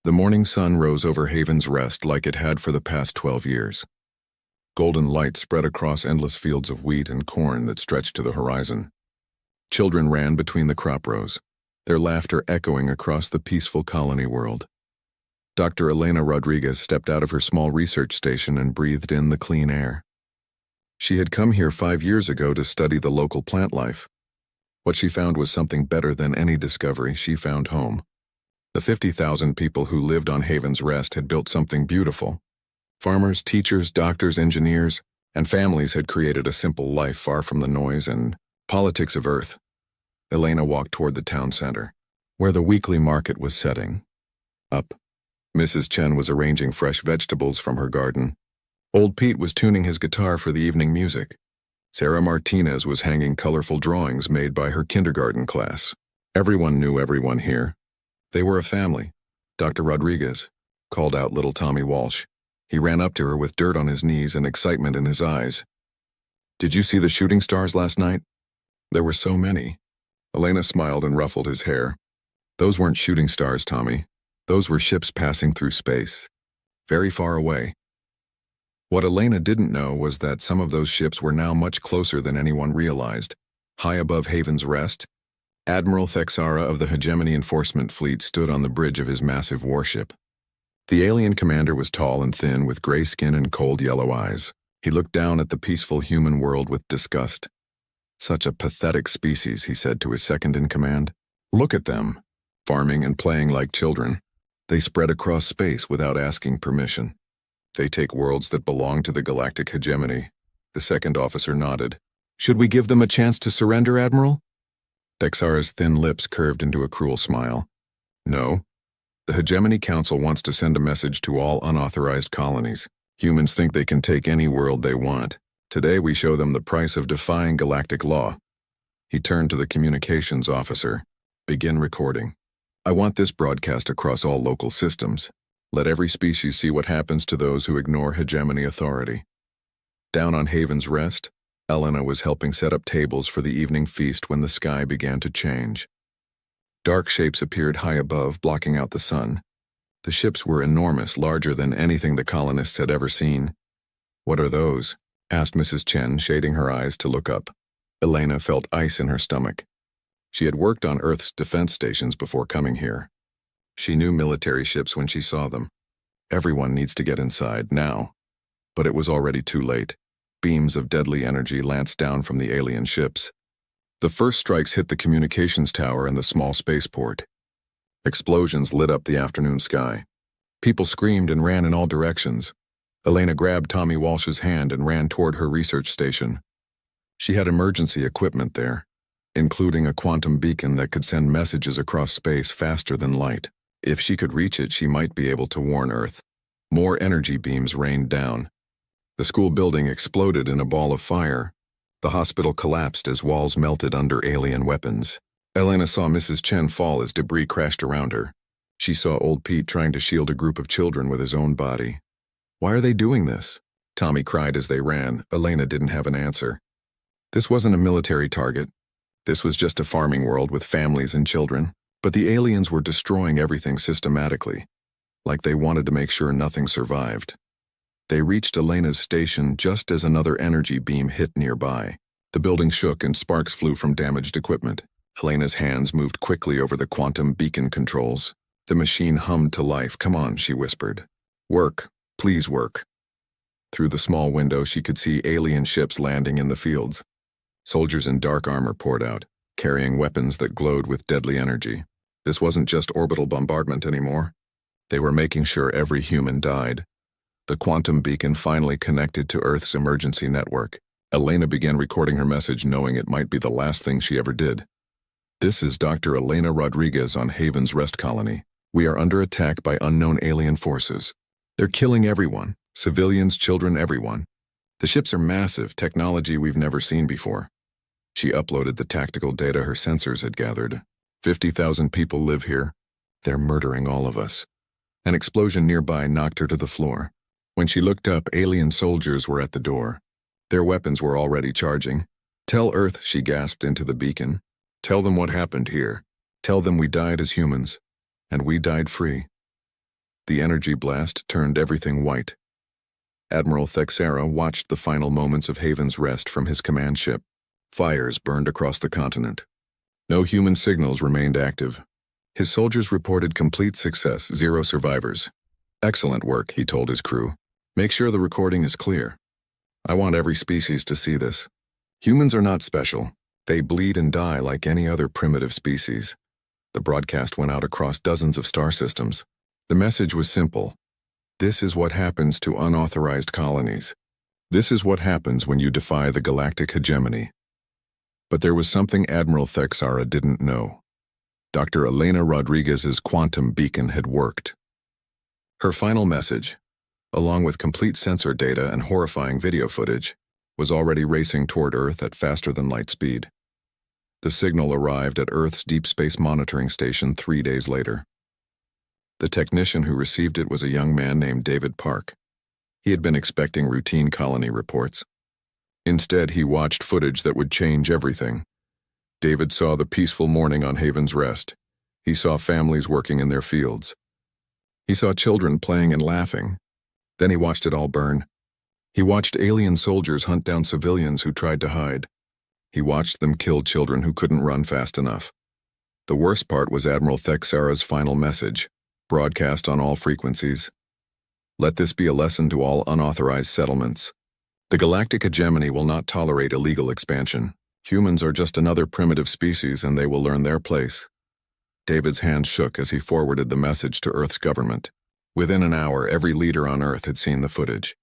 The morning sun rose over Haven's Rest like it had for the past 12 years. Golden light spread across endless fields of wheat and corn that stretched to the horizon. Children ran between the crop rows, their laughter echoing across the peaceful colony world. Dr. Elena Rodriguez stepped out of her small research station and breathed in the clean air. She had come here 5 years ago to study the local plant life. What she found was something better than any discovery. She found home. The 50,000 people who lived on Haven's Rest had built something beautiful. Farmers, teachers, doctors, engineers, and families had created a simple life far from the noise and politics of Earth. Elena walked toward the town center, where the weekly market was setting. Up, Mrs. Chen was arranging fresh vegetables from her garden. Old Pete was tuning his guitar for the evening music. Sarah Martinez was hanging colorful drawings made by her kindergarten class. Everyone knew everyone here. They were a family. Dr. Rodriguez called out little Tommy Walsh. He ran up to her with dirt on his knees and excitement in his eyes. "Did you see the shooting stars last night?" "There were so many." Elena smiled and ruffled his hair. "Those weren't shooting stars, Tommy. Those were ships passing through space. Very far away." What Elena didn't know was that some of those ships were now much closer than anyone realized. High above Haven's Rest, Admiral Thexara of the Hegemony Enforcement Fleet stood on the bridge of his massive warship. The alien commander was tall and thin with gray skin and cold yellow eyes. He looked down at the peaceful human world with disgust. "Such a pathetic species," he said to his second-in-command. "Look at them, farming and playing like children. They spread across space without asking permission. They take worlds that belong to the galactic hegemony." The second officer nodded. "Should we give them a chance to surrender, Admiral?" Thexara's thin lips curved into a cruel smile. "No. The Hegemony Council wants to send a message to all unauthorized colonies. Humans think they can take any world they want. Today we show them the price of defying galactic law." He turned to the communications officer. "Begin recording. I want this broadcast across all local systems. Let every species see what happens to those who ignore hegemony authority." Down on Haven's Rest, Elena was helping set up tables for the evening feast when the sky began to change. Dark shapes appeared high above, blocking out the sun. The ships were enormous, larger than anything the colonists had ever seen. "What are those?" asked Mrs. Chen, shading her eyes to look up. Elena felt ice in her stomach. She had worked on Earth's defense stations before coming here. She knew military ships when she saw them. Everyone needs to get inside, now. But it was already too late. Beams of deadly energy lanced down from the alien ships. The first strikes hit the communications tower and the small spaceport. Explosions lit up the afternoon sky. People screamed and ran in all directions. Elena grabbed Tommy Walsh's hand and ran toward her research station. She had emergency equipment there, including a quantum beacon that could send messages across space faster than light. If she could reach it, she might be able to warn Earth. More energy beams rained down. The school building exploded in a ball of fire. The hospital collapsed as walls melted under alien weapons. Elena saw Mrs. Chen fall as debris crashed around her. She saw old Pete trying to shield a group of children with his own body. "Why are they doing this?" Tommy cried as they ran. Elena didn't have an answer. This wasn't a military target. This was just a farming world with families and children. But the aliens were destroying everything systematically, like they wanted to make sure nothing survived. They reached Elena's station just as another energy beam hit nearby. The building shook and sparks flew from damaged equipment. Elena's hands moved quickly over the quantum beacon controls. The machine hummed to life. "Come on," she whispered. "Work. Please work." Through the small window, she could see alien ships landing in the fields. Soldiers in dark armor poured out, carrying weapons that glowed with deadly energy. This wasn't just orbital bombardment anymore. They were making sure every human died. The quantum beacon finally connected to Earth's emergency network. Elena began recording her message, knowing it might be the last thing she ever did. "This is Dr. Elena Rodriguez on Haven's Rest Colony. We are under attack by unknown alien forces. They're killing everyone, civilians, children, everyone. The ships are massive, technology we've never seen before." She uploaded the tactical data her sensors had gathered. 50,000 people live here. They're murdering all of us." An explosion nearby knocked her to the floor. When she looked up, alien soldiers were at the door. Their weapons were already charging. "Tell Earth," she gasped into the beacon. "Tell them what happened here. Tell them we died as humans, and we died free." The energy blast turned everything white. Admiral Thexera watched the final moments of Haven's Rest from his command ship. Fires burned across the continent. No human signals remained active. His soldiers reported complete success, 0 survivors. "Excellent work," he told his crew. "Make sure the recording is clear. I want every species to see this. Humans are not special. They bleed and die like any other primitive species." The broadcast went out across dozens of star systems. The message was simple. This is what happens to unauthorized colonies. This is what happens when you defy the galactic hegemony. But there was something Admiral Thexera didn't know. Dr. Elena Rodriguez's quantum beacon had worked. Her final message, along with complete sensor data and horrifying video footage, was already racing toward Earth at faster than light speed. The signal arrived at Earth's Deep Space Monitoring Station 3 days later. The technician who received it was a young man named David Park. He had been expecting routine colony reports. Instead, he watched footage that would change everything. David saw the peaceful morning on Haven's Rest. He saw families working in their fields. He saw children playing and laughing. Then he watched it all burn. He watched alien soldiers hunt down civilians who tried to hide. He watched them kill children who couldn't run fast enough. The worst part was Admiral Thexera's final message, broadcast on all frequencies. "Let this be a lesson to all unauthorized settlements. The galactic hegemony will not tolerate illegal expansion. Humans are just another primitive species and they will learn their place." David's hand shook as he forwarded the message to Earth's government. Within an hour, every leader on Earth had seen the footage.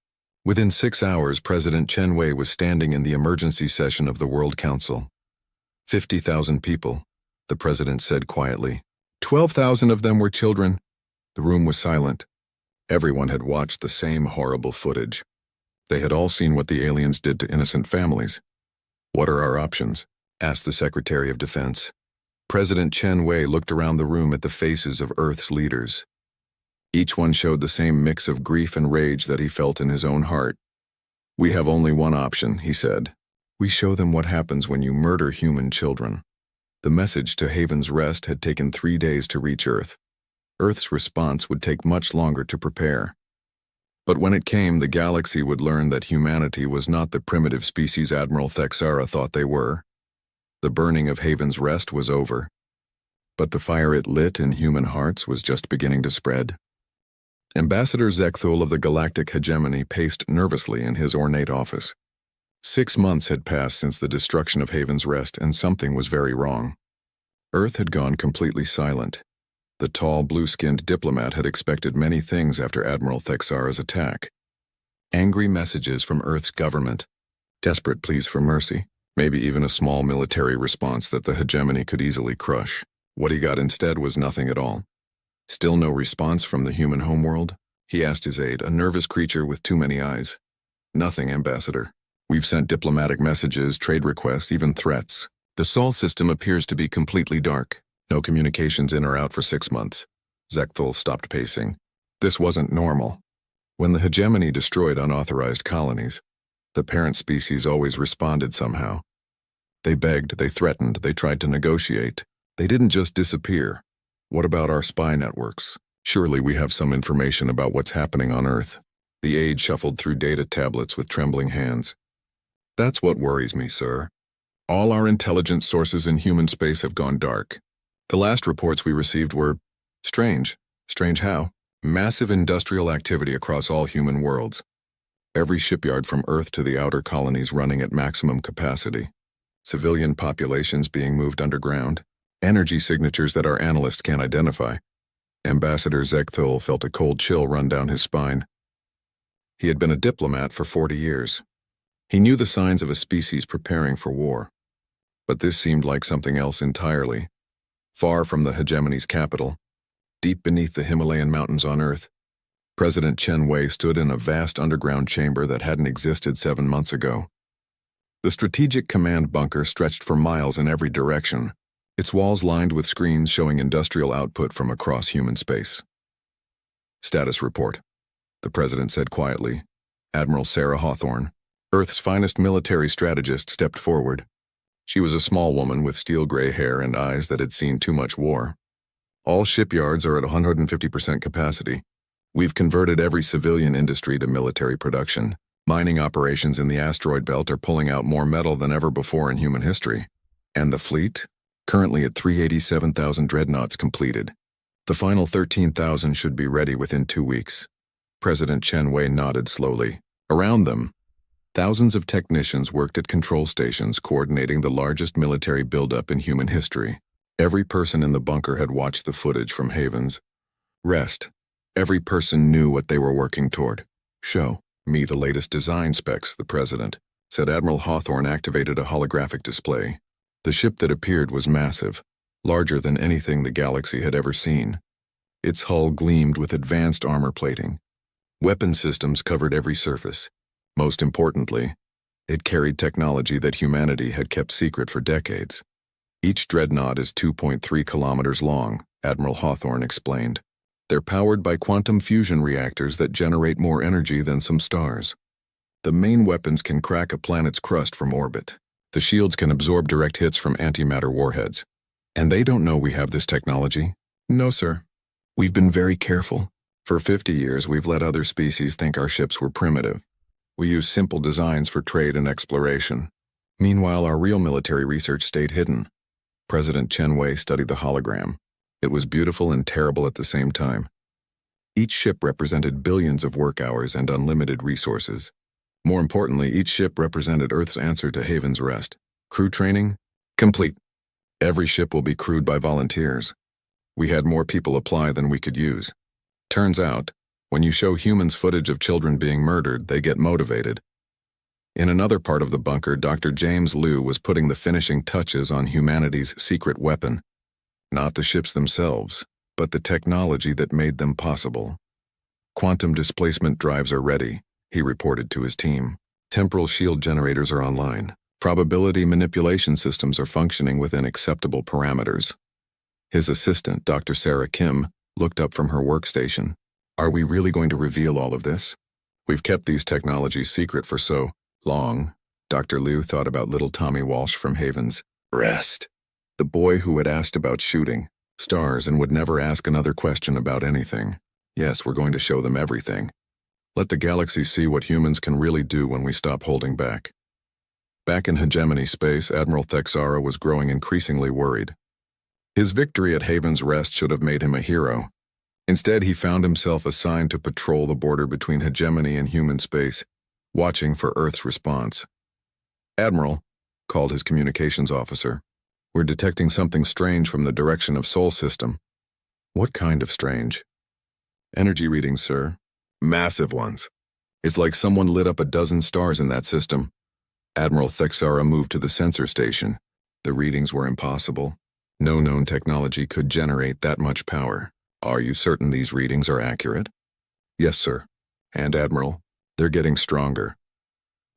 Within 6 hours, President Chen Wei was standing in the emergency session of the World Council. 50,000 people, the president said quietly. 12,000 of them were children. The room was silent. Everyone had watched the same horrible footage. They had all seen what the aliens did to innocent families. "What are our options?" asked the Secretary of Defense. President Chen Wei looked around the room at the faces of Earth's leaders. Each one showed the same mix of grief and rage that he felt in his own heart. "We have only one option," he said. "We show them what happens when you murder human children." The message to Haven's Rest had taken 3 days to reach Earth. Earth's response would take much longer to prepare. But when it came, the galaxy would learn that humanity was not the primitive species Admiral Thexera thought they were. The burning of Haven's Rest was over. But the fire it lit in human hearts was just beginning to spread. Ambassador Zekthul of the galactic hegemony paced nervously in his ornate office. 6 months had passed since the destruction of Haven's Rest, and something was very wrong. Earth had gone completely silent. The tall, blue-skinned diplomat had expected many things after Admiral Thexera's attack. Angry messages from Earth's government, desperate pleas for mercy, maybe even a small military response that the hegemony could easily crush. What he got instead was nothing at all. Still no response from the human homeworld? He asked his aide, a nervous creature with too many eyes. "Nothing, Ambassador. We've sent diplomatic messages, trade requests, even threats. The Sol system appears to be completely dark. No communications in or out for 6 months." Zekthul stopped pacing. This wasn't normal. When the hegemony destroyed unauthorized colonies, the parent species always responded somehow. They begged, they threatened, they tried to negotiate. They didn't just disappear. What about our spy networks? Surely we have some information about what's happening on Earth. The aide shuffled through data tablets with trembling hands. "That's what worries me, sir. All our intelligence sources in human space have gone dark. The last reports we received were strange. Strange how? Massive industrial activity across all human worlds. Every shipyard from Earth to the outer colonies running at maximum capacity. Civilian populations being moved underground. Energy signatures that our analysts can't identify." Ambassador Zekthul felt a cold chill run down his spine. He had been a diplomat for 40 years. He knew the signs of a species preparing for war. But this seemed like something else entirely. Far from the hegemony's capital, deep beneath the Himalayan mountains on Earth, President Chen Wei stood in a vast underground chamber that hadn't existed 7 months ago. The strategic command bunker stretched for miles in every direction, its walls lined with screens showing industrial output from across human space. "Status report," the president said quietly. Admiral Sarah Hawthorne, Earth's finest military strategist, stepped forward. She was a small woman with steel-gray hair and eyes that had seen too much war. "All shipyards are at 150% capacity. We've converted every civilian industry to military production. Mining operations in the asteroid belt are pulling out more metal than ever before in human history. And the fleet? Currently at 387,000 dreadnoughts completed. The final 13,000 should be ready within 2 weeks. President Chen Wei nodded slowly. Around them, thousands of technicians worked at control stations coordinating the largest military buildup in human history. Every person in the bunker had watched the footage from Haven's Rest. Every person knew what they were working toward. Show me the latest design specs, the president said. Admiral Hawthorne activated a holographic display. The ship that appeared was massive, larger than anything the galaxy had ever seen. Its hull gleamed with advanced armor plating. Weapon systems covered every surface. Most importantly, it carried technology that humanity had kept secret for decades. Each dreadnought is 2.3 kilometers long, Admiral Hawthorne explained. They're powered by quantum fusion reactors that generate more energy than some stars. The main weapons can crack a planet's crust from orbit. The shields can absorb direct hits from antimatter warheads. And they don't know we have this technology? No, sir. We've been very careful. For 50 years, we've let other species think our ships were primitive. We use simple designs for trade and exploration. Meanwhile, our real military research stayed hidden. President Chen Wei studied the hologram. It was beautiful and terrible at the same time. Each ship represented billions of work hours and unlimited resources. More importantly, each ship represented Earth's answer to Haven's Rest. Crew training? Complete. Every ship will be crewed by volunteers. We had more people apply than we could use. Turns out, when you show humans footage of children being murdered, they get motivated. In another part of the bunker, Dr. James Liu was putting the finishing touches on humanity's secret weapon. Not the ships themselves, but the technology that made them possible. Quantum displacement drives are ready, he reported to his team. Temporal shield generators are online. Probability manipulation systems are functioning within acceptable parameters. His assistant, Dr. Sarah Kim, looked up from her workstation. Are we really going to reveal all of this? We've kept these technologies secret for so long. Dr. Liu thought about little Tommy Walsh from Haven's Rest. The boy who had asked about shooting stars and would never ask another question about anything. Yes, we're going to show them everything. Let the galaxy see what humans can really do when we stop holding back. Back in hegemony space, Admiral Thexara was growing increasingly worried. His victory at Haven's Rest should have made him a hero. Instead, he found himself assigned to patrol the border between hegemony and human space, watching for Earth's response. Admiral, called his communications officer, we're detecting something strange from the direction of Sol system. What kind of strange? Energy readings, sir. Massive ones. It's like someone lit up a dozen stars in that system. Admiral Thexara moved to the sensor station. The readings were impossible. No known technology could generate that much power. Are you certain these readings are accurate? Yes, sir. And Admiral, they're getting stronger.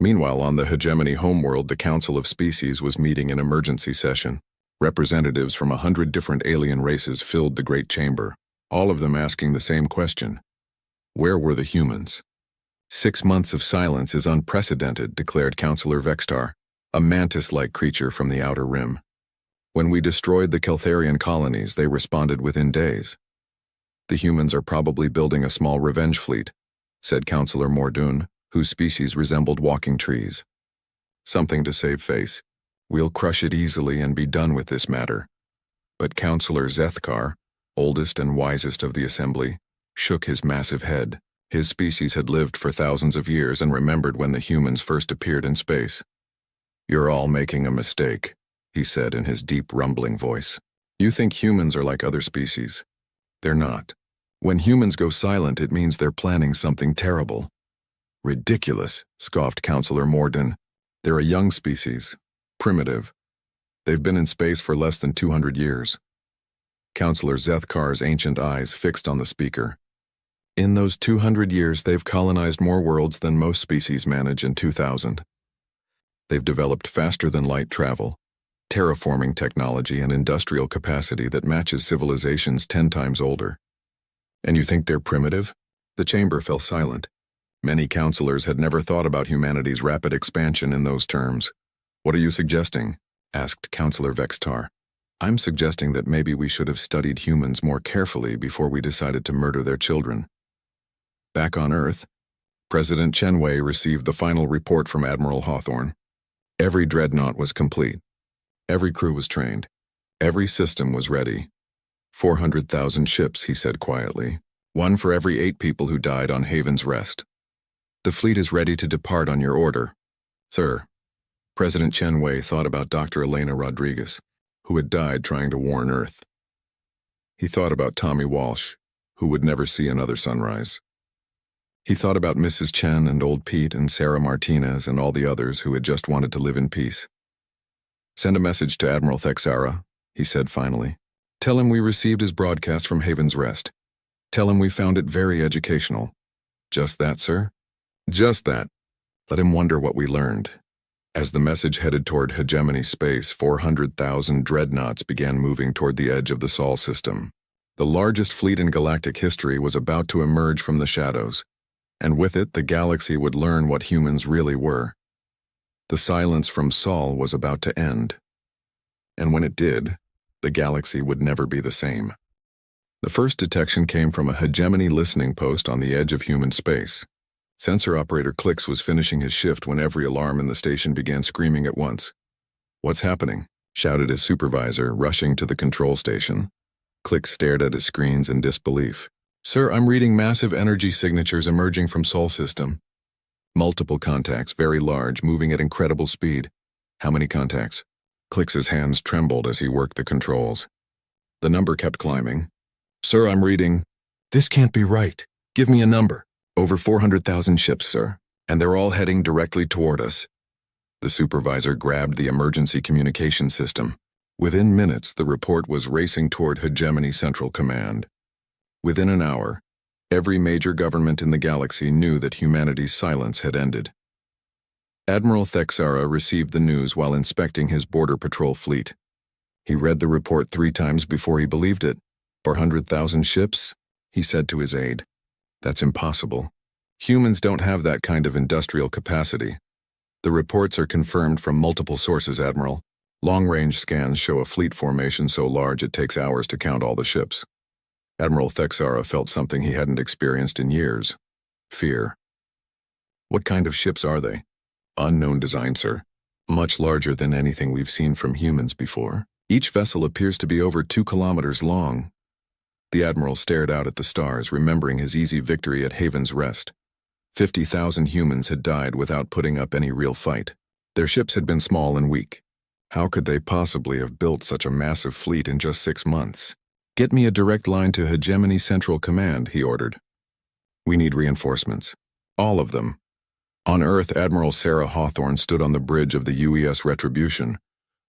Meanwhile, on the hegemony homeworld, the Council of Species was meeting in emergency session. Representatives from 100 different alien races filled the Great Chamber, all of them asking the same question. Where were the humans? 6 months of silence is unprecedented, declared Councillor Vextar, a mantis-like creature from the Outer Rim. When we destroyed the Keltharian colonies, they responded within days. The humans are probably building a small revenge fleet, said Councillor Mordoun, whose species resembled walking trees. Something to save face. We'll crush it easily and be done with this matter. But Councillor Zethkar, oldest and wisest of the assembly, shook his massive head. His species had lived for thousands of years and remembered when the humans first appeared in space. You're all making a mistake, he said in his deep, rumbling voice. You think humans are like other species. They're not. When humans go silent, it means they're planning something terrible. Ridiculous, scoffed Councillor Morden. They're a young species. Primitive. They've been in space for less than 200 years. Councillor Zethkar's ancient eyes fixed on the speaker. In those 200 years, they've colonized more worlds than most species manage in 2000. They've developed faster-than-light travel, terraforming technology and industrial capacity that matches civilizations 10 times older. And you think they're primitive? The chamber fell silent. Many councillors had never thought about humanity's rapid expansion in those terms. What are you suggesting? Asked Councillor Vextar. I'm suggesting that maybe we should have studied humans more carefully before we decided to murder their children. Back on Earth, President Chenwei received the final report from Admiral Hawthorne. Every dreadnought was complete. Every crew was trained. Every system was ready. 400,000 ships, he said quietly. One for every 8 people who died on Haven's Rest. The fleet is ready to depart on your order. Sir. President Chenwei thought about Dr. Elena Rodriguez, who had died trying to warn Earth. He thought about Tommy Walsh, who would never see another sunrise. He thought about Mrs. Chen and old Pete and Sarah Martinez and all the others who had just wanted to live in peace. Send a message to Admiral Thexara, he said finally. Tell him we received his broadcast from Haven's Rest. Tell him we found it very educational. Just that, sir? Just that. Let him wonder what we learned. As the message headed toward hegemony space, 400,000 dreadnoughts began moving toward the edge of the Sol system. The largest fleet in galactic history was about to emerge from the shadows, and with it the galaxy would learn what humans really were. The silence from Sol was about to end. And when it did, the galaxy would never be the same. The first detection came from a hegemony listening post on the edge of human space. Sensor operator Clicks was finishing his shift when every alarm in the station began screaming at once. "What's happening?" shouted his supervisor, rushing to the control station. Clicks stared at his screens in disbelief. "Sir, I'm reading massive energy signatures emerging from Sol system. Multiple contacts, very large, moving at incredible speed." "How many contacts?" Clicks's hands trembled as he worked the controls. The number kept climbing. "Sir, I'm reading." "This can't be right. Give me a number." "Over 400,000 ships, sir, and they're all heading directly toward us." The supervisor grabbed the emergency communication system. Within minutes, the report was racing toward Hegemony Central Command. Within an hour, every major government in the galaxy knew that humanity's silence had ended. Admiral Thexara received the news while inspecting his border patrol fleet. He read the report 3 times before he believed it. 400,000 ships, he said to his aide. That's impossible. Humans don't have that kind of industrial capacity. The reports are confirmed from multiple sources, Admiral. Long-range scans show a fleet formation so large it takes hours to count all the ships. Admiral Thexara felt something he hadn't experienced in years. Fear. What kind of ships are they? Unknown design, sir. Much larger than anything we've seen from humans before. Each vessel appears to be over 2 kilometers long. The Admiral stared out at the stars, remembering his easy victory at Haven's Rest. 50,000 humans had died without putting up any real fight. Their ships had been small and weak. How could they possibly have built such a massive fleet in just 6 months? Get me a direct line to Hegemony Central Command, he ordered. We need reinforcements. All of them. On Earth, Admiral Sarah Hawthorne stood on the bridge of the UES Retribution,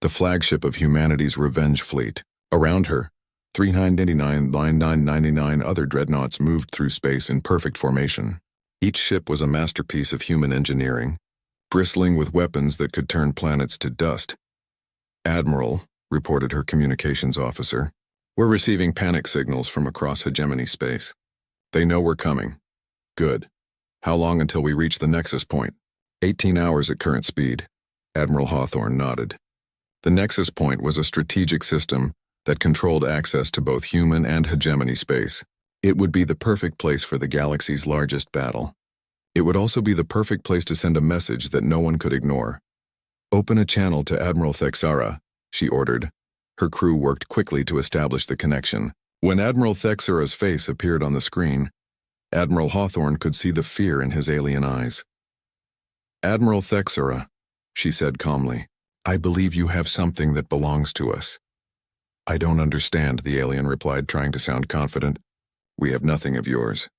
the flagship of humanity's revenge fleet. Around her, 3999 other dreadnoughts moved through space in perfect formation. Each ship was a masterpiece of human engineering, bristling with weapons that could turn planets to dust. Admiral, reported her communications officer, we're receiving panic signals from across hegemony space. They know we're coming. Good. How long until we reach the nexus point? 18 hours at current speed. Admiral Hawthorne nodded. The nexus point was a strategic system that controlled access to both human and hegemony space. It would be the perfect place for the galaxy's largest battle. It would also be the perfect place to send a message that no one could ignore. Open a channel to Admiral Thexara, she ordered. Her crew worked quickly to establish the connection. When Admiral Thexara's face appeared on the screen, Admiral Hawthorne could see the fear in his alien eyes. Admiral Thexara, she said calmly, I believe you have something that belongs to us. I don't understand, the alien replied, trying to sound confident. We have nothing of yours.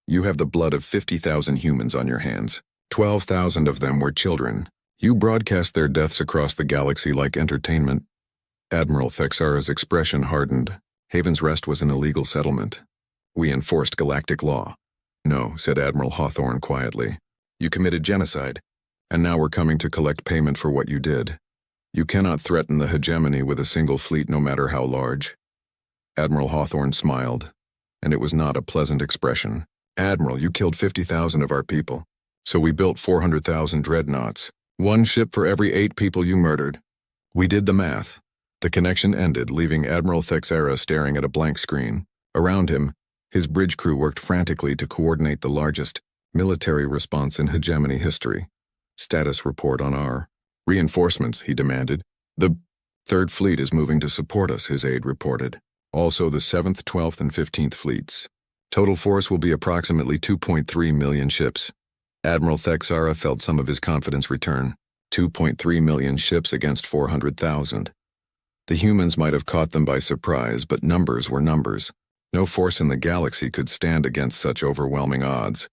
You have the blood of 50,000 humans on your hands. 12,000 of them were children. You broadcast their deaths across the galaxy like entertainment. Admiral Thexara's expression hardened. Haven's Rest was an illegal settlement. We enforced galactic law. No, said Admiral Hawthorne quietly. You committed genocide, and now we're coming to collect payment for what you did. You cannot threaten the hegemony with a single fleet no matter how large. Admiral Hawthorne smiled, and it was not a pleasant expression. Admiral, you killed 50,000 of our people, so we built 400,000 dreadnoughts. 1 ship for every 8 people you murdered. We did the math. The connection ended, leaving Admiral Thexara staring at a blank screen. Around him, His bridge crew worked frantically to coordinate the largest military response in hegemony history. Status report on our reinforcements, he demanded. The Third Fleet is moving to support us, his aide reported. Also the 7th, 12th, and 15th Fleets. Total force will be approximately 2.3 million ships. Admiral Thexara felt some of his confidence return. 2.3 million ships against 400,000. The humans might have caught them by surprise, but numbers were numbers. No force in the galaxy could stand against such overwhelming odds.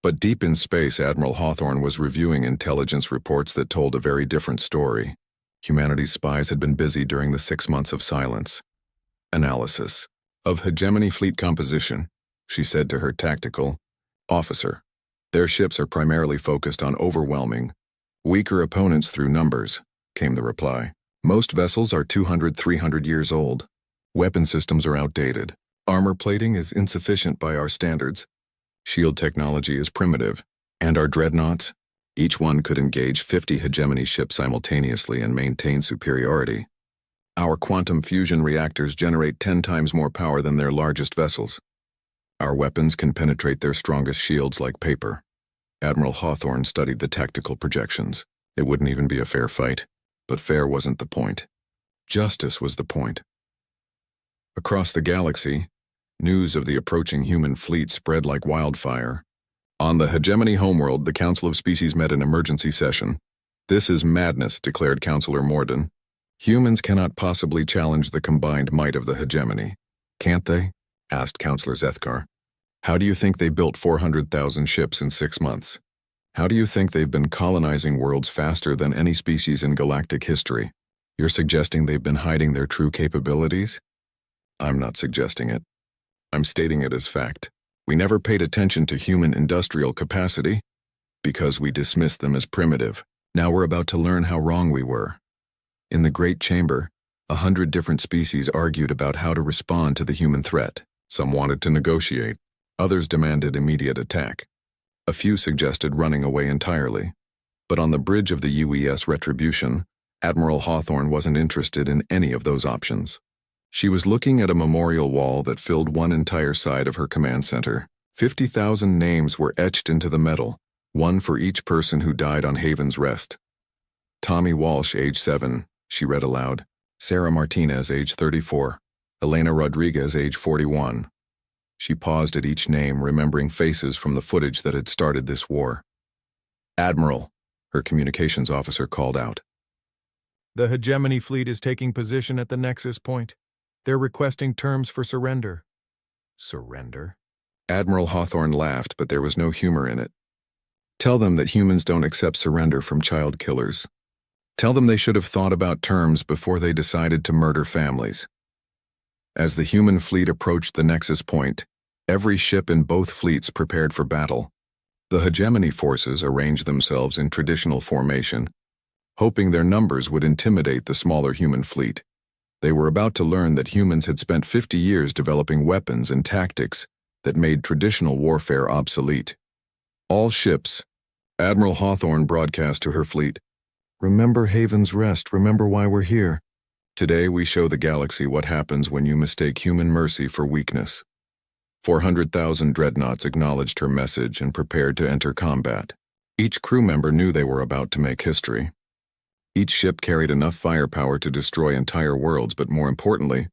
But deep in space, Admiral Hawthorne was reviewing intelligence reports that told a very different story. Humanity's spies had been busy during the 6 months of silence. Analysis of hegemony fleet composition, she said to her tactical officer. Their ships are primarily focused on overwhelming weaker opponents through numbers, came the reply. Most vessels are 200, 300 years old. Weapon systems are outdated. Armor plating is insufficient by our standards. Shield technology is primitive. And our dreadnoughts? Each one could engage 50 hegemony ships simultaneously and maintain superiority. Our quantum fusion reactors generate 10 times more power than their largest vessels. Our weapons can penetrate their strongest shields like paper. Admiral Hawthorne studied the tactical projections. It wouldn't even be a fair fight. But fair wasn't the point. Justice was the point. Across the galaxy, news of the approaching human fleet spread like wildfire. On the hegemony homeworld, the Council of Species met an emergency session. This is madness, declared Councillor Morden. Humans cannot possibly challenge the combined might of the hegemony. Can't they? Asked Councillor Zethkar. How do you think they built 400,000 ships in 6 months? How do you think they've been colonizing worlds faster than any species in galactic history? You're suggesting they've been hiding their true capabilities? I'm not suggesting it. I'm stating it as fact. We never paid attention to human industrial capacity because we dismissed them as primitive. Now we're about to learn how wrong we were. In the Great Chamber, 100 different species argued about how to respond to the human threat. Some wanted to negotiate. Others demanded immediate attack. A few suggested running away entirely. But on the bridge of the UES Retribution, Admiral Hawthorne wasn't interested in any of those options. She was looking at a memorial wall that filled one entire side of her command center. 50,000 names were etched into the metal, one for each person who died on Haven's Rest. Tommy Walsh, age 7, she read aloud. Sarah Martinez, age 34. Elena Rodriguez, age 41. She paused at each name, remembering faces from the footage that had started this war. Admiral, her communications officer called out. The hegemony fleet is taking position at the nexus point. They're requesting terms for surrender. Surrender? Admiral Hawthorne laughed, but there was no humor in it. Tell them that humans don't accept surrender from child killers. Tell them they should have thought about terms before they decided to murder families. As the human fleet approached the nexus point, every ship in both fleets prepared for battle. The hegemony forces arranged themselves in traditional formation, hoping their numbers would intimidate the smaller human fleet. They were about to learn that humans had spent 50 years developing weapons and tactics that made traditional warfare obsolete. All ships, Admiral Hawthorne broadcast to her fleet, remember Haven's Rest, remember why we're here. Today we show the galaxy what happens when you mistake human mercy for weakness. 400,000 dreadnoughts acknowledged her message and prepared to enter combat. Each crew member knew they were about to make history. Each ship carried enough firepower to destroy entire worlds, but more importantly,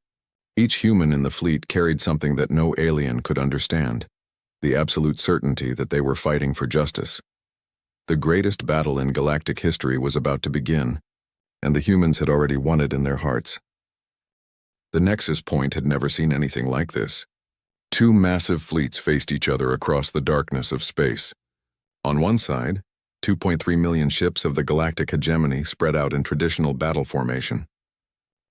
each human in the fleet carried something that no alien could understand: the absolute certainty that they were fighting for justice. The greatest battle in galactic history was about to begin, and the humans had already won it in their hearts. The Nexus Point had never seen anything like this. 2 massive fleets faced each other across the darkness of space. On one side, 2.3 million ships of the galactic hegemony spread out in traditional battle formation.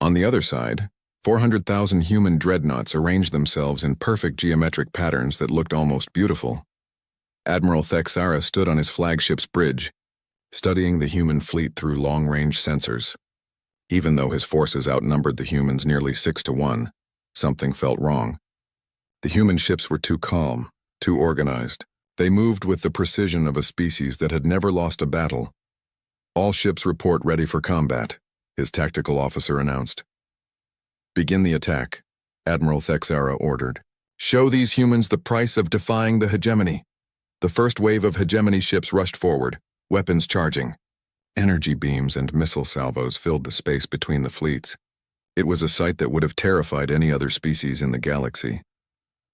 On the other side, 400,000 human dreadnoughts arranged themselves in perfect geometric patterns that looked almost beautiful. Admiral Thexara stood on his flagship's bridge, studying the human fleet through long-range sensors. Even though his forces outnumbered the humans nearly 6-1, something felt wrong. The human ships were too calm, too organized. They moved with the precision of a species that had never lost a battle. All ships report ready for combat, his tactical officer announced. Begin the attack, Admiral Thexara ordered. Show these humans the price of defying the hegemony. The first wave of hegemony ships rushed forward, weapons charging. Energy beams and missile salvos filled the space between the fleets. It was a sight that would have terrified any other species in the galaxy.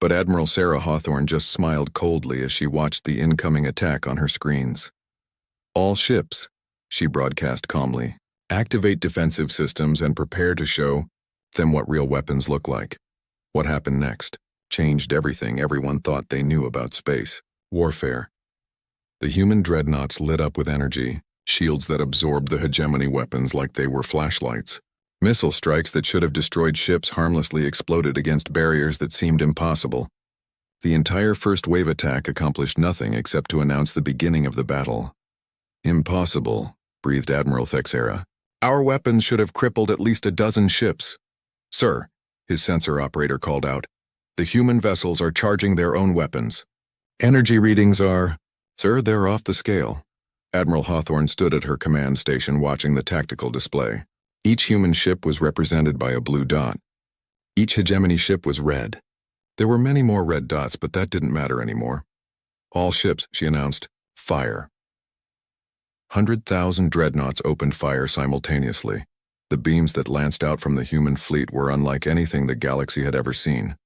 But Admiral Sarah Hawthorne just smiled coldly as she watched the incoming attack on her screens. All ships, she broadcast calmly, activate defensive systems and prepare to show them what real weapons look like. What happened next changed everything everyone thought they knew about space warfare. The human dreadnoughts lit up with energy, shields that absorbed the hegemony weapons like they were flashlights. Missile strikes that should have destroyed ships harmlessly exploded against barriers that seemed impossible. The entire first wave attack accomplished nothing except to announce the beginning of the battle. Impossible, breathed Admiral Thexera. Our weapons should have crippled at least a dozen ships. Sir, his sensor operator called out, the human vessels are charging their own weapons. Energy readings are, sir, they're off the scale. Admiral Hawthorne stood at her command station watching the tactical display. Each human ship was represented by a blue dot. Each hegemony ship was red. There were many more red dots, but that didn't matter anymore. All ships, she announced, fire. 100,000 dreadnoughts opened fire simultaneously. The beams that lanced out from the human fleet were unlike anything the galaxy had ever seen.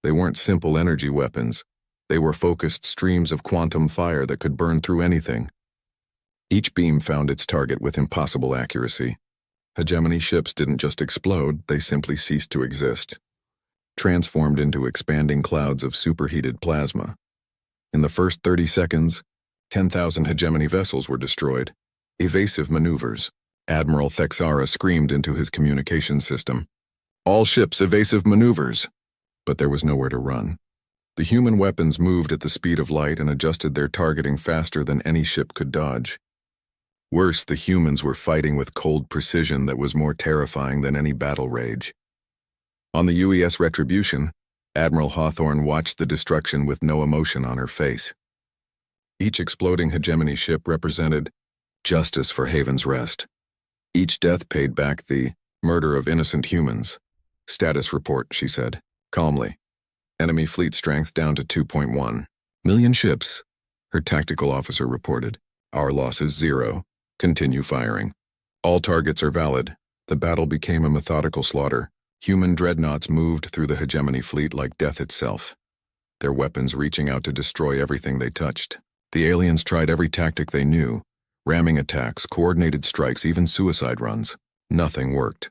They weren't simple energy weapons. They were focused streams of quantum fire that could burn through anything. Each beam found its target with impossible accuracy. Hegemony ships didn't just explode, they simply ceased to exist, transformed into expanding clouds of superheated plasma. In the first 30 seconds, 10,000 hegemony vessels were destroyed. Evasive maneuvers. Admiral Thexara screamed into his communication system. All ships evasive maneuvers. But there was nowhere to run. The human weapons moved at the speed of light and adjusted their targeting faster than any ship could dodge. Worse, the humans were fighting with cold precision that was more terrifying than any battle rage. On the UES Retribution, Admiral Hawthorne watched the destruction with no emotion on her face. Each exploding hegemony ship represented justice for Haven's Rest. Each death paid back the murder of innocent humans. Status report, she said, calmly. Enemy fleet strength down to 2.1 million ships, her tactical officer reported. Our losses 0. Continue firing. All targets are valid. The battle became a methodical slaughter. Human dreadnoughts moved through the hegemony fleet like death itself, their weapons reaching out to destroy everything they touched. The aliens tried every tactic they knew, ramming attacks, coordinated strikes, even suicide runs. Nothing worked.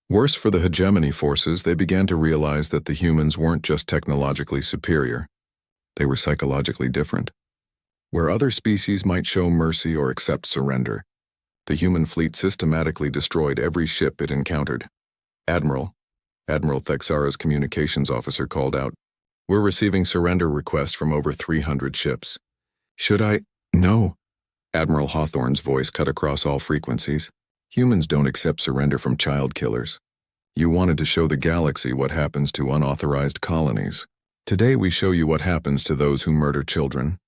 Worse for the hegemony forces, they began to realize that the humans weren't just technologically superior. They were psychologically different. Where other species might show mercy or accept surrender, the human fleet systematically destroyed every ship it encountered. Admiral Thexara's communications officer called out, "We're receiving surrender requests from over 300 ships." "Should I?" "No." Admiral Hawthorne's voice cut across all frequencies. "Humans don't accept surrender from child killers. You wanted to show the galaxy what happens to unauthorized colonies. Today we show you what happens to those who murder children."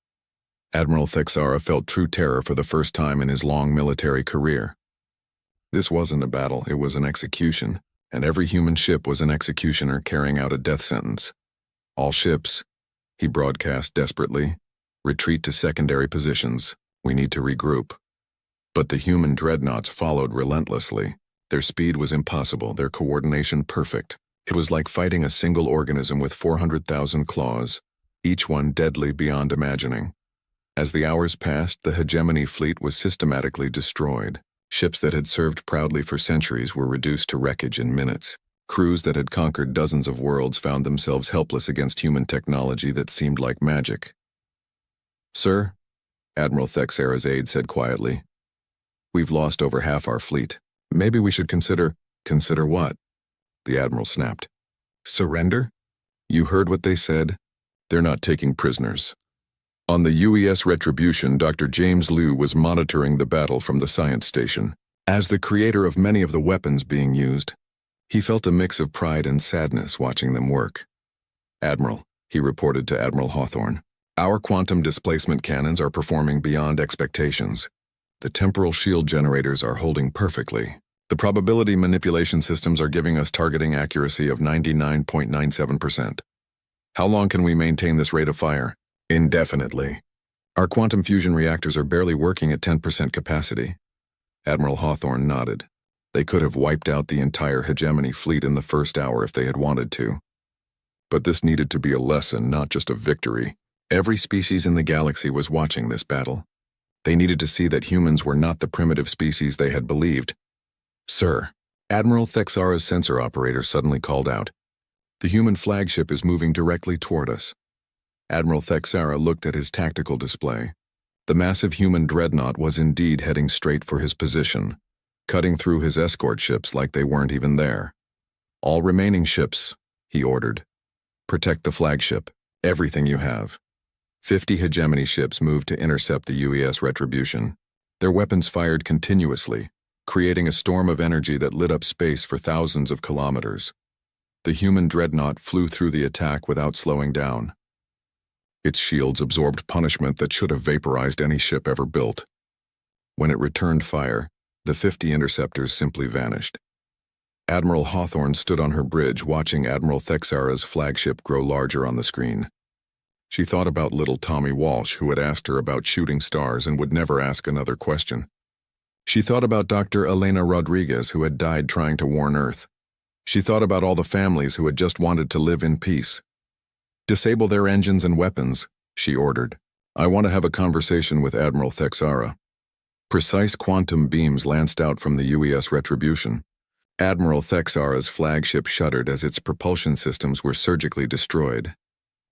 Admiral Thexara felt true terror for the first time in his long military career. This wasn't a battle, it was an execution, and every human ship was an executioner carrying out a death sentence. "All ships," he broadcast desperately, "retreat to secondary positions. We need to regroup." But the human dreadnoughts followed relentlessly. Their speed was impossible, their coordination perfect. It was like fighting a single organism with 400,000 claws, each one deadly beyond imagining. As the hours passed, the hegemony fleet was systematically destroyed. Ships that had served proudly for centuries were reduced to wreckage in minutes. Crews that had conquered dozens of worlds found themselves helpless against human technology that seemed like magic. "Sir," Admiral Thexara's aide said quietly, "we've lost over half our fleet. Maybe we should consider..." "Consider what?" the Admiral snapped. "Surrender? You heard what they said. They're not taking prisoners." On the UES Retribution, Dr. James Liu was monitoring the battle from the science station. As the creator of many of the weapons being used, he felt a mix of pride and sadness watching them work. "Admiral," he reported to Admiral Hawthorne, "our quantum displacement cannons are performing beyond expectations. The temporal shield generators are holding perfectly. The probability manipulation systems are giving us targeting accuracy of 99.97%. How long can we maintain this rate of fire? Indefinitely. Our quantum fusion reactors are barely working at 10% capacity. Admiral Hawthorne nodded. They could have wiped out the entire hegemony fleet in the first hour if they had wanted to. But this needed to be a lesson, not just a victory. Every species in the galaxy was watching this battle. They needed to see that humans were not the primitive species they had believed. Sir, Admiral Thexara's sensor operator suddenly called out. The human flagship is moving directly toward us. Admiral Thexara looked at his tactical display. The massive human dreadnought was indeed heading straight for his position, cutting through his escort ships like they weren't even there. All remaining ships, he ordered. Protect the flagship, everything you have. 50 hegemony ships moved to intercept the UES Retribution. Their weapons fired continuously, creating a storm of energy that lit up space for thousands of kilometers. The human dreadnought flew through the attack without slowing down. Its shields absorbed punishment that should have vaporized any ship ever built. When it returned fire, the 50 interceptors simply vanished. Admiral Hawthorne stood on her bridge watching Admiral Thexara's flagship grow larger on the screen. She thought about little Tommy Walsh, who had asked her about shooting stars and would never ask another question. She thought about Dr. Elena Rodriguez, who had died trying to warn Earth. She thought about all the families who had just wanted to live in peace. Disable their engines and weapons, she ordered. I want to have a conversation with Admiral Thexara. Precise quantum beams lanced out from the UES Retribution. Admiral Thexara's flagship shuddered as its propulsion systems were surgically destroyed.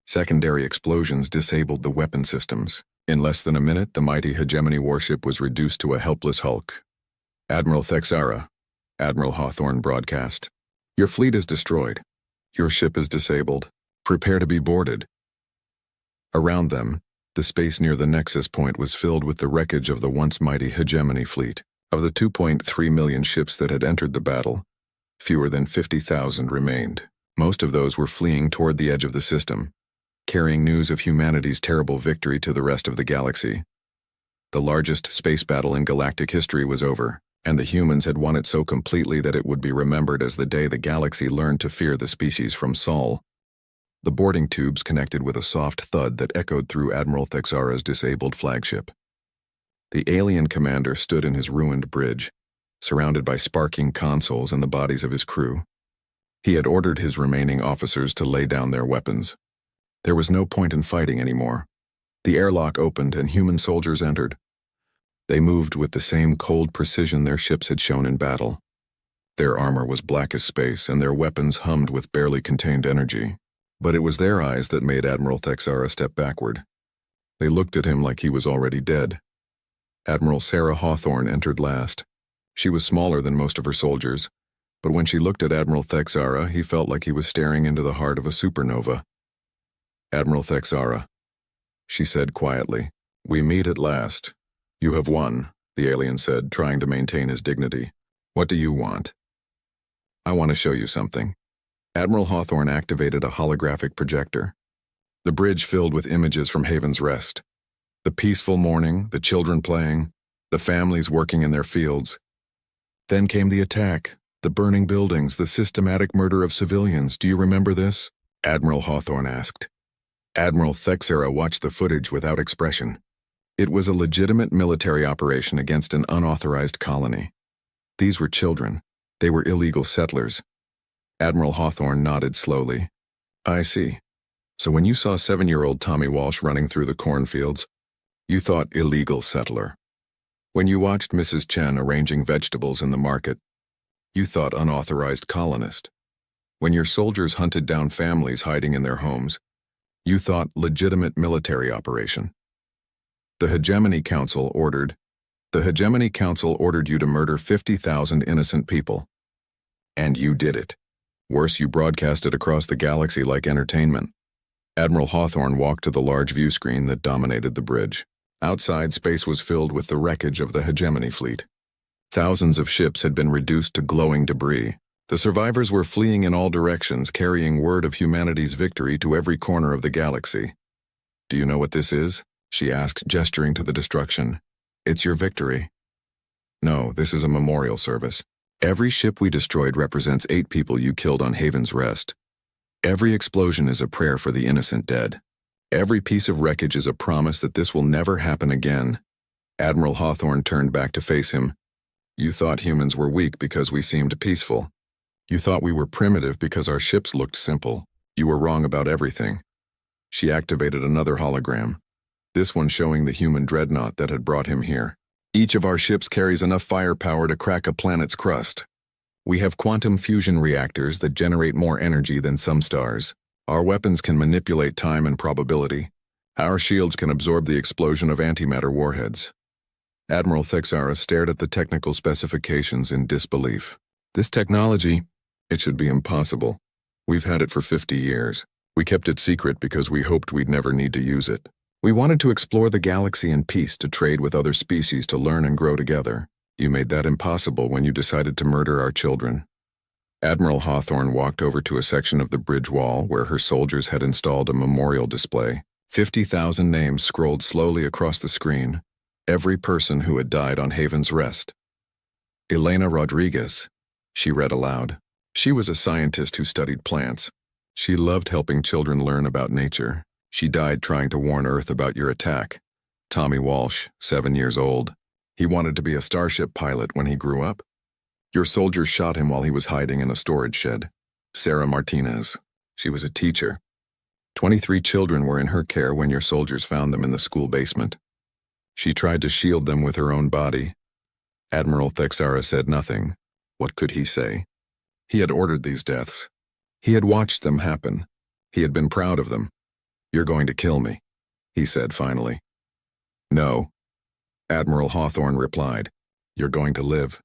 Secondary explosions disabled the weapon systems. In less than a minute, the mighty hegemony warship was reduced to a helpless hulk. Admiral Thexara, Admiral Hawthorne broadcast. Your fleet is destroyed. Your ship is disabled. Prepare to be boarded. Around them, the space near the nexus point was filled with the wreckage of the once mighty hegemony fleet. Of the 2.3 million ships that had entered the battle, fewer than 50,000 remained. Most of those were fleeing toward the edge of the system, carrying news of humanity's terrible victory to the rest of the galaxy. The largest space battle in galactic history was over, and the humans had won it so completely that it would be remembered as the day the galaxy learned to fear the species from Sol. The boarding tubes connected with a soft thud that echoed through Admiral Thexara's disabled flagship. The alien commander stood in his ruined bridge, surrounded by sparking consoles and the bodies of his crew. He had ordered his remaining officers to lay down their weapons. There was no point in fighting anymore. The airlock opened and human soldiers entered. They moved with the same cold precision their ships had shown in battle. Their armor was black as space and their weapons hummed with barely contained energy. But it was their eyes that made Admiral Thexara step backward. They looked at him like he was already dead. Admiral Sarah Hawthorne entered last. She was smaller than most of her soldiers, but when she looked at Admiral Thexara, he felt like he was staring into the heart of a supernova. Admiral Thexara, she said quietly, we meet at last. You have won, the alien said, trying to maintain his dignity. What do you want? I want to show you something. Admiral Hawthorne activated a holographic projector. The bridge filled with images from Haven's Rest. The peaceful morning, the children playing, the families working in their fields. Then came the attack, the burning buildings, the systematic murder of civilians. Do you remember this? Admiral Hawthorne asked. Admiral Thexara watched the footage without expression. It was a legitimate military operation against an unauthorized colony. These were children. They were illegal settlers. Admiral Hawthorne nodded slowly. I see. So when you saw 7-year-old Tommy Walsh running through the cornfields, you thought illegal settler. When you watched Mrs. Chen arranging vegetables in the market, you thought unauthorized colonist. When your soldiers hunted down families hiding in their homes, you thought legitimate military operation. The Hegemony Council ordered you to murder 50,000 innocent people. And you did it. Worse, you broadcast it across the galaxy like entertainment. Admiral Hawthorne walked to the large view screen that dominated the bridge. Outside, space was filled with the wreckage of the Hegemony fleet. Thousands of ships had been reduced to glowing debris. The survivors were fleeing in all directions, carrying word of humanity's victory to every corner of the galaxy. Do you know what this is? She asked, gesturing to the destruction. It's your victory. No, this is a memorial service. Every ship we destroyed represents 8 people you killed on Haven's Rest. Every explosion is a prayer for the innocent dead. Every piece of wreckage is a promise that this will never happen again. Admiral Hawthorne turned back to face him. You thought humans were weak because we seemed peaceful. You thought we were primitive because our ships looked simple. You were wrong about everything. She activated another hologram, this one showing the human dreadnought that had brought him here. Each of our ships carries enough firepower to crack a planet's crust. We have quantum fusion reactors that generate more energy than some stars. Our weapons can manipulate time and probability. Our shields can absorb the explosion of antimatter warheads. Admiral Thexara stared at the technical specifications in disbelief. This technology, it should be impossible. We've had it for 50 years. We kept it secret because we hoped we'd never need to use it. We wanted to explore the galaxy in peace, to trade with other species, to learn and grow together. You made that impossible when you decided to murder our children. Admiral Hawthorne walked over to a section of the bridge wall where her soldiers had installed a memorial display. 50,000 names scrolled slowly across the screen. Every person who had died on Haven's Rest. Elena Rodriguez, she read aloud. She was a scientist who studied plants. She loved helping children learn about nature. She died trying to warn Earth about your attack. Tommy Walsh, 7 years old. He wanted to be a starship pilot when he grew up. Your soldiers shot him while he was hiding in a storage shed. Sarah Martinez. She was a teacher. 23 children were in her care when your soldiers found them in the school basement. She tried to shield them with her own body. Admiral Thexara said nothing. What could he say? He had ordered these deaths. He had watched them happen. He had been proud of them. You're going to kill me, he said finally. No, Admiral Hawthorne replied. You're going to live.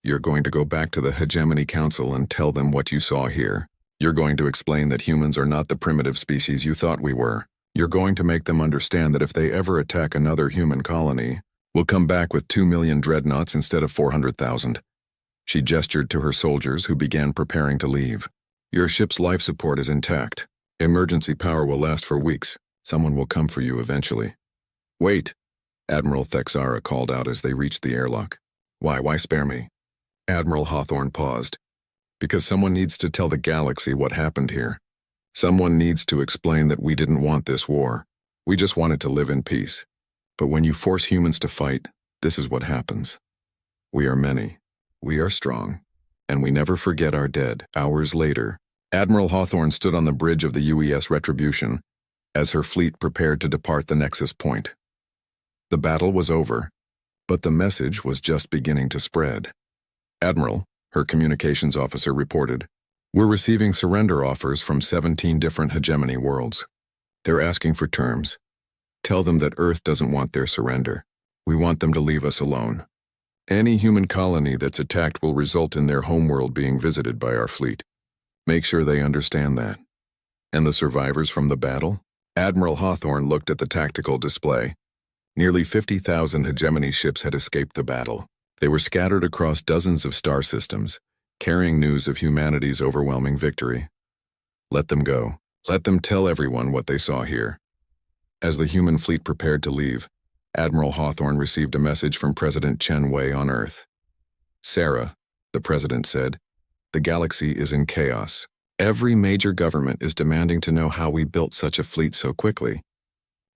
You're going to go back to the Hegemony Council and tell them what you saw here. You're going to explain that humans are not the primitive species you thought we were. You're going to make them understand that if they ever attack another human colony, we'll come back with 2 million dreadnoughts instead of 400,000. She gestured to her soldiers, who began preparing to leave. Your ship's life support is intact. Emergency power will last for weeks. Someone will come for you eventually. Wait, Admiral Thexara called out as they reached the airlock. Why spare me? Admiral Hawthorne paused. Because someone needs to tell the galaxy what happened here. Someone needs to explain that we didn't want this war. We just wanted to live in peace. But when you force humans to fight, this is what happens. We are many. We are strong. And we never forget our dead. Hours later, Admiral Hawthorne stood on the bridge of the UES Retribution as her fleet prepared to depart the Nexus Point. The battle was over, but the message was just beginning to spread. Admiral, her communications officer reported, we're receiving surrender offers from 17 different hegemony worlds. They're asking for terms. Tell them that Earth doesn't want their surrender. We want them to leave us alone. Any human colony that's attacked will result in their homeworld being visited by our fleet. Make sure they understand that. And the survivors from the battle? Admiral Hawthorne looked at the tactical display. Nearly 50,000 hegemony ships had escaped the battle. They were scattered across dozens of star systems, carrying news of humanity's overwhelming victory. Let them go. Let them tell everyone what they saw here. As the human fleet prepared to leave, Admiral Hawthorne received a message from President Chen Wei on Earth. Sarah, the president said, the galaxy is in chaos. Every major government is demanding to know how we built such a fleet so quickly.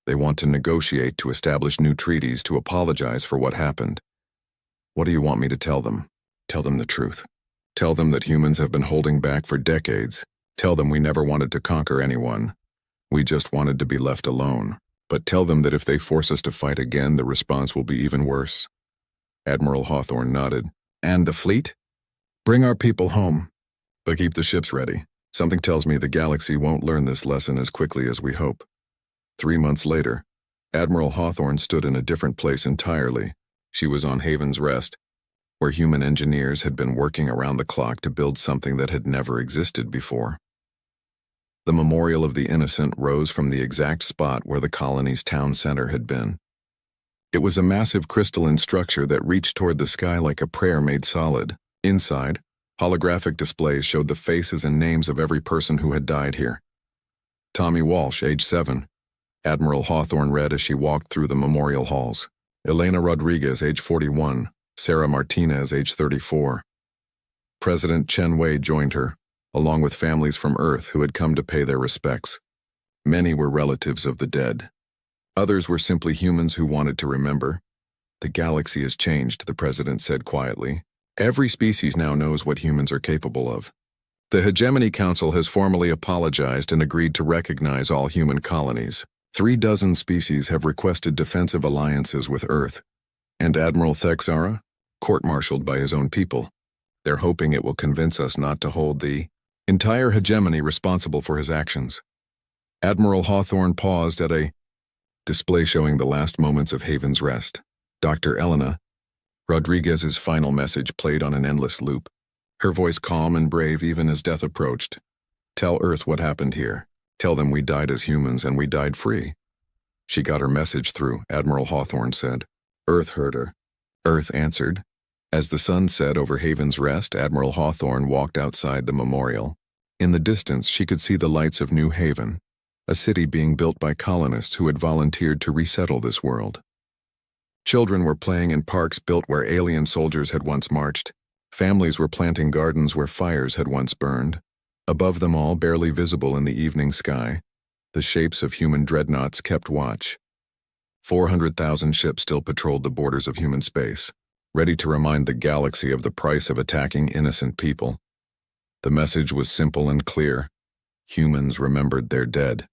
They want to negotiate to establish new treaties to apologize for what happened. What do you want me to tell them? Tell them the truth. Tell them that humans have been holding back for decades. Tell them we never wanted to conquer anyone. We just wanted to be left alone. But tell them that if they force us to fight again, the response will be even worse. Admiral Hawthorne nodded. And the fleet? Bring our people home. But keep the ships ready. Something tells me the galaxy won't learn this lesson as quickly as we hope. 3 months later, Admiral Hawthorne stood in a different place entirely. She was on Haven's Rest, where human engineers had been working around the clock to build something that had never existed before. The Memorial of the Innocent rose from the exact spot where the colony's town center had been. It was a massive crystalline structure that reached toward the sky like a prayer made solid. Inside, holographic displays showed the faces and names of every person who had died here. Tommy Walsh, age 7. Admiral Hawthorne read as she walked through the memorial halls. Elena Rodriguez, age 41. Sarah Martinez, age 34. President Chen Wei joined her, along with families from Earth who had come to pay their respects. Many were relatives of the dead. Others were simply humans who wanted to remember. The galaxy has changed, the president said quietly. Every species now knows what humans are capable of. The Hegemony Council has formally apologized and agreed to recognize all human colonies. 36 species have requested defensive alliances with Earth. And Admiral Thexara, court-martialed by his own people. They're hoping it will convince us not to hold the entire hegemony responsible for his actions. Admiral Hawthorne paused at a display showing the last moments of Haven's Rest. Dr. Elena Rodriguez's final message played on an endless loop, her voice calm and brave even as death approached. Tell Earth what happened here. Tell them we died as humans and we died free. She got her message through, Admiral Hawthorne said. Earth heard her. Earth answered. As the sun set over Haven's Rest, Admiral Hawthorne walked outside the memorial. In the distance, she could see the lights of New Haven, a city being built by colonists who had volunteered to resettle this world. Children were playing in parks built where alien soldiers had once marched. Families were planting gardens where fires had once burned. Above them all, barely visible in the evening sky, the shapes of human dreadnoughts kept watch. 400,000 ships still patrolled the borders of human space, ready to remind the galaxy of the price of attacking innocent people. The message was simple and clear. Humans remembered their dead.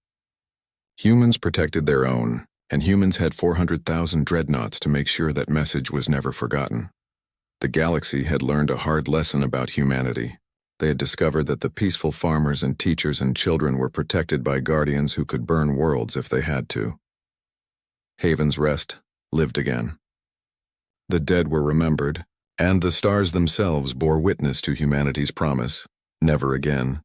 Humans protected their own, and humans had 400,000 dreadnoughts to make sure that message was never forgotten. The galaxy had learned a hard lesson about humanity. They had discovered that the peaceful farmers and teachers and children were protected by guardians who could burn worlds if they had to. Haven's Rest lived again. The dead were remembered, and the stars themselves bore witness to humanity's promise, never again.